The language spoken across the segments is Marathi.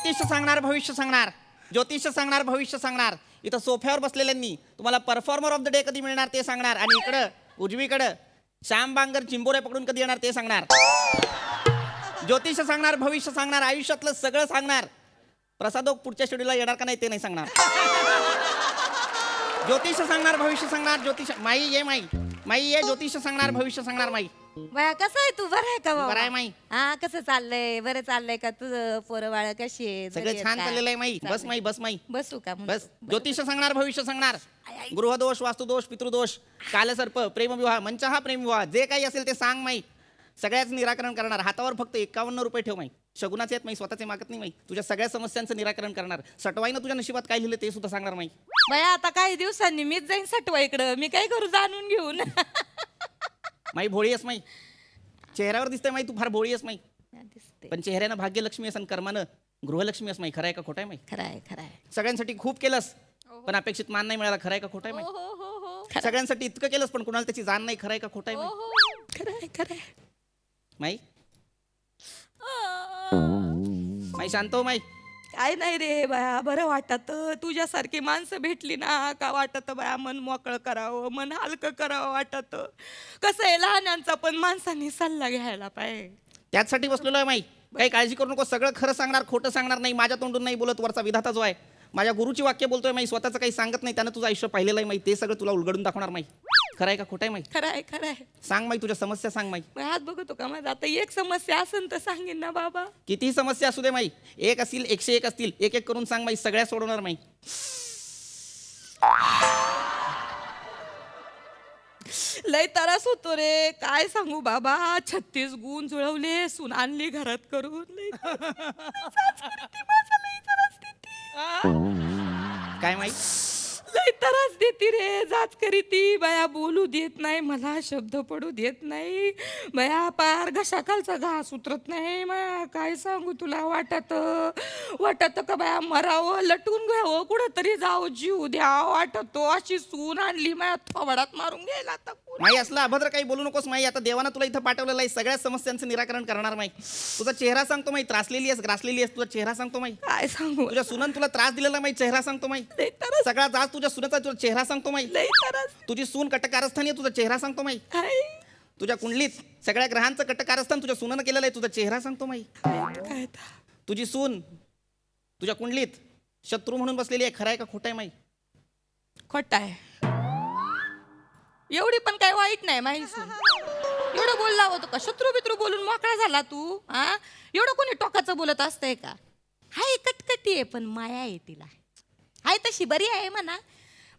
ज्योतिष सांगणार भविष्य सांगणार, ज्योतिष सांगणार भविष्य सांगणार. इथं सोफ्यावर बसलेल्यांनी तुम्हाला परफॉर्मर ऑफ द डे कधी मिळणार ते सांगणार, आणि इकडं उजवीकडं श्याम बांगर चिंबोरे पकडून कधी येणार ते सांगणार. ज्योतिष सांगणार भविष्य सांगणार, आयुष्यातलं सगळं सांगणार. प्रसादोक पुढच्या शेड्यूलला येणार का नाही ते नाही सांगणार. ज्योतिष सांगणार भविष्य सांगणार. ज्योतिष माई ये, माई ये, ज्योतिष सांगणार भविष्य सांगणार. माई बया कसं आहे तू? बरं आहे का बाबा? बरं आहे माई. हा, कसं चाललंय? बरं चाललंय का तुझं? पोरं बाळ कशी आहे? सगळं छान चाललेलं आहे माई. बस माई, बस माई, बसू का मग? बस. ज्योतिष सांगणार भविष्य सांगणार. गृहदोष, वास्तुदोष, पितृदोष, कालसर्प, प्रेमविवाह, मंचहा प्रेमविवाह, जे काही असेल ते सांग माई. सगळ्याच निराकरण करणार. हातावर फक्त 51 रुपये ठेव माई. शगुनाचे आहेत माई, स्वतःचे मागत नाही माई. तुझ्या सगळ्या समस्यांचं निराकरण करणार. सटवाईनं तुझ्या नशिबात काय लिहिलं ते सुद्धा सांगणार माई. बया आता काही दिवसांनी मीच जाईन सटवा इकडं. मी काय करू जाणून घेऊन? माई भोळी आहेस माई. चेहऱ्यावर दिसते माई तू फार भोळी आहेस माई. दिसते. पण चेहऱ्यानं भाग्यलक्ष्मी आहेस आणि कर्मानं गृहलक्ष्मी आहेस माई. खरं आहे का खोटं आहे माई? खरं आहे, खरं आहे. सगळ्यांसाठी खूप केलंस पण अपेक्षित मान नाही मिळाला. खरं आहे का खोटं आहे माई? हो. सगळ्यांसाठी इतकं केलंस पण कुणाला त्याची जाण नाही. खरं आहे का खोटं आहे माई? खरं आहे, खरं आहे. माई माई शांत हो माई. काय नाही रे बाया, बरं वाटत. तुझ्यासारखी माणसं भेटली ना का वाटत बाया, मन मोकळं करावं, मन हलकं करावं वाटत. कसं आहे, लहानांचा पण माणसांनी सल्ला घ्यायला पाहिजे. त्याचसाठी बसलेलो आहे माई. काही काळजी करू नको. सगळं खरं सांगणार, खोटं सांगणार नाही. माझ्या तोंडून नाही बोलत, वरचा विधाता जो आहे माझ्या गुरुची वाक्य बोलतोय माई. स्वतःचं काही सांगत नाही. त्यानं तुझं आयुष्य पाहिलेलं आहे माई. ते सगळं तुला उलगडून दाखवणार माई. खरं आहे का खोटं आहे माई? खरं आहे, खरं आहे. सांग माई, तुझ्या समस्या सांग माई. मग हात बघतो का माझा? आता एक समस्या असेल तर सांगेन ना बाबा. कितीही समस्या असू दे माई, एक असतील 101 असतील, एक एक करून सांग माई. सगळ्या सोडवणार माई. लय त्रास होतो रे, काय सांगू बाबा. 36 गुण जुळवले, सून आणली घरात करून. लय काय माई? लय त्रास देती रे, जाच करी ती बया. बोलू देत नाही मला, शब्द पडू देत नाही बया. पार घशाखालचा घास उतरत नाही बया. काय सांगू तुला. वाटत का बया मरावं, लटून घ्यावं, कुठं तरी जावं, जीव द्यावं वाटतो. अशी सून आणली माया, थोबाडात मारून घ्यायला आता. माई असलं अभद्र काही बोलू नकोस माई. आता देवानं तुला इथं पाठवलेलं आहे. सगळ्या समस्यांचं निराकरण करणार माई. तुझा चेहरा सांगतो माई. त्रासलेली आहेस, ग्रासलेली आहेस. तुझा चेहरा सांगतो माई. काय सांगू. तुझ्या सुनन तुला त्रास दिलेला माई. चेहरा सांगतो माई. लय त्रास, सगळा त्रास तुझ्या सुनेचा. तुझा चेहरा सांगतो माई. लय त्रास. तुझी सून कटकारस्थानी आहे. तुझा चेहरा सांगतो माई. काय तुझ्या कुंडलीत सगळ्या ग्रहांचं कटकारस्थान तुझ्या सुनानं केलेलं आहे. तुझा चेहरा सांगतो माई. काय तुझी सून तुझ्या कुंडलीत शत्रू म्हणून बसलेली आहे. खरं आहे का खोटं आहे माई? खोट आहे. एवढी पण काय वाईट नाही माहिती सून. एवढं बोलला होतं का? शत्रू बित्रू बोलून मोकळा झाला तू? हा, एवढं कोणी टोकाचं बोलत असतंय का? हाय कटकटी आहे पण माया आहे तिला. हाय तशी बरी आहे म्हणा.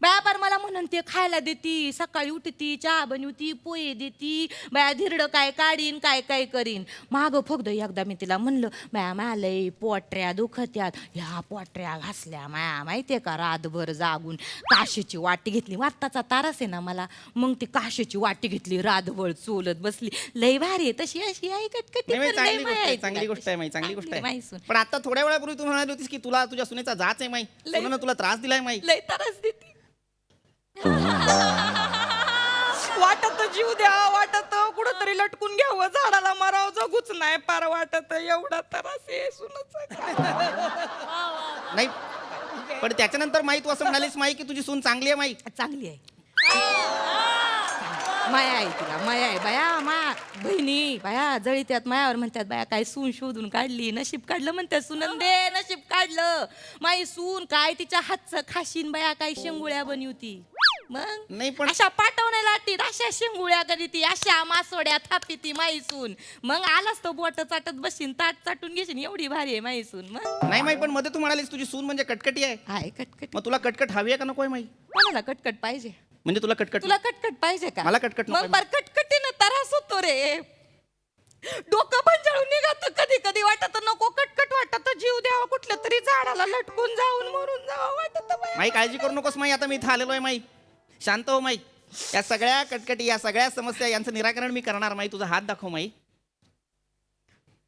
बाया मला म्हणून ते खायला देती, सकाळी उठती, चहा बनवती, पोहे देती. बाया धिरडं काय काढीन, काय काय करीन. मागं फक्त एकदा मी तिला म्हणलं, बाया मालय पोटऱ्या दुखत्यात. ह्या पोटऱ्या घासल्या माया माहितीये का, रातभर जागून काशीची वाटी घेतली. वाताचा तारस आहे ना मला, मग ती काशीची वाटी घेतली, रातभर चोलत बसली. लय भारी आहे तशी. अशी आहे कटकटी. नाही, पण लय चांगली गोष्ट माया आहे, आहे चांगली तिला. गोष्ट आहे माई. चांगली गोष्ट आहे. माई सून. पण आता थोड्या वेळापूर्वी तू म्हणाली होतीस की तुला तुझ्या सुनेचा जाच आहे माई. सुनेनं तुला त्रास दिलाय माई. लय त्रास देती. वाटत जीव द्या, वाटत कुठंतरी लटकून घ्यावं, झाडाला मारावं, जगूच नाही पार वाटत. एवढा त्रास आहे सुनचा. नाही पण त्याच्यानंतर माई तू असं म्हणालीस माई की तुझी सून चांगली आहे माई. चांगली आहे. माया आहे तिला, माया आहे बाया. माया बहिणी बाया जळीत्यात मायावर, म्हणतात बाया काय सून शोधून काढली, नशीब काढलं म्हणतात. सुनंदे नशीब काढलं. माई सून काय तिच्या हातचं खाशीन बाया, काय शेंगुळ्या बनवती. मग नाही पण अशा पाठवण्या लाटीत, अशा शेंगुळ्या करीती, अशा मासोड्या थापी ती माई सून. मग आलाच तो बोट चाटत बसीन, ताट चाटून घेशील. एवढी भारी आहे माई सून. मग नाही माई पण मध्ये तू म्हणालीस तुझी सून म्हणजे कटकटी आहे. हाय कटकट. मग तुला कटकट हवी आहे का नको आहे माई? कोणाला कटकट पाहिजे? म्हणजे तुला कटकट तुला कटकट पाहिजे का? मला कटकट नको मग पर कटकटीनं त्रास होतो रे. डोकं भंजाळून निघत कधी कधी. वाटत नको कटकट, वाटत जीव द्यावा, कुठल्या तरी झाडाला लटकून जाऊन मरून जावं वाटत. माई काळजी करू नकोस माई. आता मी इथं आलेलो आहे माई. शांत हो माई. या सगळ्या कटकटी, या सगळ्या समस्या यांचं निराकरण मी करणार माई. तुझा हात दाखव माई.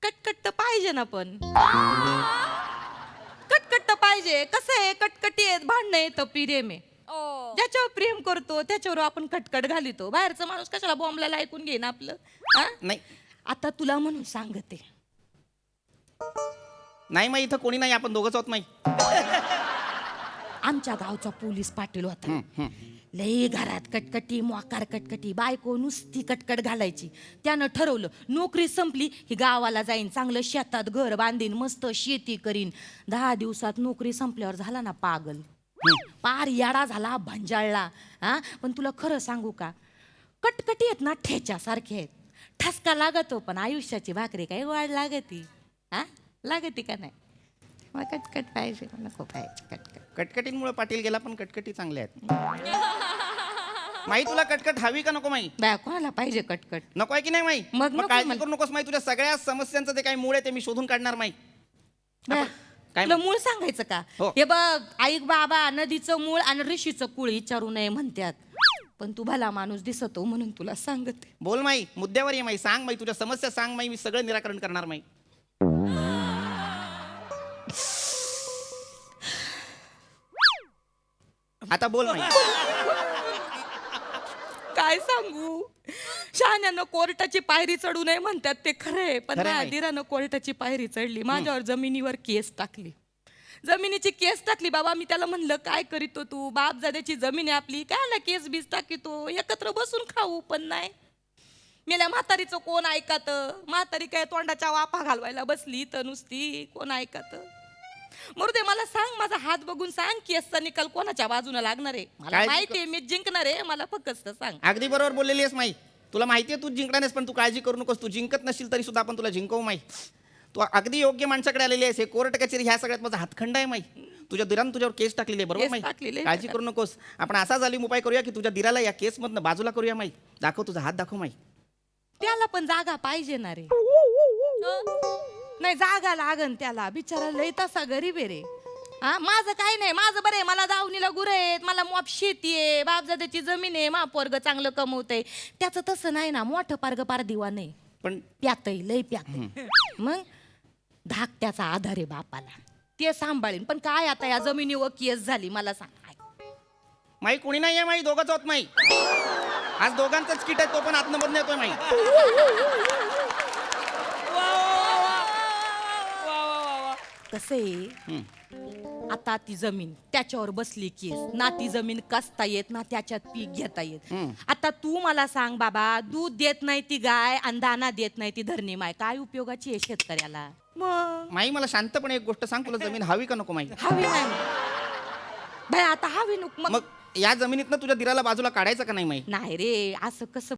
कटकट तर पाहिजे ना, पण कटकट तर पाहिजे. कसं आहे, कटकटी आहेत, भांडणं येतं प्रेम आहे. ज्याच्यावर प्रेम करतो त्याच्यावर आपण कटकट घालितो. बाहेरचा माणूस कशाला बॉम्बला ऐकून घेईन आपलं. हा? नाही आता तुला म्हणून सांगते, नाही माई, इथं कोणी नाही, आपण दोघंच आहोत माई. आमच्या गावचा पोलीस पाटील होता. लई घरात कटकटी मोकार कटकटी, बायको नुसती कटकट घालायची. त्यानं ठरवलं नोकरी संपली ही गावाला जाईन, चांगलं शेतात घर बांधीन, मस्त शेती करीन. 10 दिवसात नोकरी संपल्यावर झाला ना पागल, पार याडा झाला, भंजाळला. हा पण तुला खरं सांगू का, कटकटी आहेत ना ठेच्यासारखे आहेत. ठसका लागतो पण आयुष्याची भाकरी काही वाढ लागती. हा लागती का नाही? मग कटकट पाहिजे, नको पाहिजे कटकट. कटकटींमुळे पाटील गेला, पण कटकटी चांगल्या आहेत. माई तुला कटकट हवी का नको माई? बाय कोणाला पाहिजे कटकट? नको आहे की नाही माई? मग नको काळजी मला. करू नकोस माई, तुझ्या सगळ्या समस्यांचं ते काही मूळ आहे ते मी शोधून काढणार माई. बाय, काय तुला मूळ सांगायचं का? हो. हे बघ, ऐक बाबा, नदीचं मूळ आणि ऋषीचं कुळ विचारू नये म्हणतात. पण तू भला माणूस दिसतो म्हणून तुला सांगते. बोल माई, मुद्द्यावर ये माई, सांग माई, तुझ्या समस्या सांग माई, मी सगळं निराकरण करणार माई. आता बोल माई. काय सांगू, शहाण्यानं कोर्टाची पायरी चढू नये म्हणतात ते खरंय, पण खरंय माझ्या बाई. दिरानं कोर्टाची पायरी चढली, माझ्यावर जमिनीवर केस टाकली. जमिनीची केस टाकली बाबा. मी त्याला म्हणलं काय करीतो तू, बापजाद्याची जमीन आहे आपली, कायला केस बीस टाकीतो, एकत्र बसून खाऊ. पण नाही, मेल्या म्हातारीचं कोण ऐकत? म्हातारी काय तोंडाच्या वाफा घालवायला बसली तर नुसती, कोण ऐकत? मरुदे, मला सांग, माझा हात बघून सांग, केसचा निकाल कोणाच्या बाजूने लागणार आहे? मला काळजी माहिती आहे मी जिंकणार आहे, मला फक्त सांग. अगदी बरोबर बोललेली आहेस माई. तुला माहिती आहे तू जिंकणार नाहीस, पण तू काळजी करू नकोस. तू जिंकत नसशील तरी सुद्धा आपण तुला जिंकवू माई. तू अगदी योग्य माणसाकडे आलेली आहेस. हे कोर्ट कचेरी ह्या सगळ्यात माझा हातखंड आहे माई. तुझ्या दिरानं तुझ्यावर केस टाकलेली आहे, बरोबर केस माई? टाकलेली आहे. काळजी करू नकोस. आपण असा जालीम उपाय करूया की तुझ्या दिराला या केसमधनं बाजूला करूया माई. दाखव तुझा हात, दाखव माई. त्याला पण जागा पाहिजे ना रे. नाही, जागा लागन त्याला, बिचारा लय तसा गरीब आहे रे. हा, माझं काय नाही, माझं बरं आहे. मला दावणीला गुरं आहेत, मला मॉप शेती आहे, बापजाद्याची जमीन आहे, मा पोरग चांगलं कमवतंय. त्याचं तसं नाही ना, मोठं पारग पार दिवा नाही, पण प्यातही लय प्यात. मग धाकट्याचा आधार आहे बापाला, ते सांभाळीन. पण काय आता या जमिनीवर केस झाली, मला सांग. माई कोणी नाही आहे माई, दोघंच आहोत माई. आज दोघांचाच किट आहे, तो पण आतनं येतोय माई. कसं आहे, आता ती जमीन त्याच्यावर बसली केस ना, ती जमीन कसता येत ना, त्याच्यात पीक घेता येत. आता तू मला सांग बाबा, दूध देत नाही ती गाय आणि दाना देत नाही ती धरणी माय, काय उपयोगाची आहे शेतकऱ्याला? मग माई मला शांतपणे एक गोष्ट सांग, तुला जमीन हवी का नको माई? हवी नाही भाई, आता हवी नको. मग या जमिनीतनं तुझ्या दिराला बाजूला काढायचं का नाही माई? नाही रे, असं कसं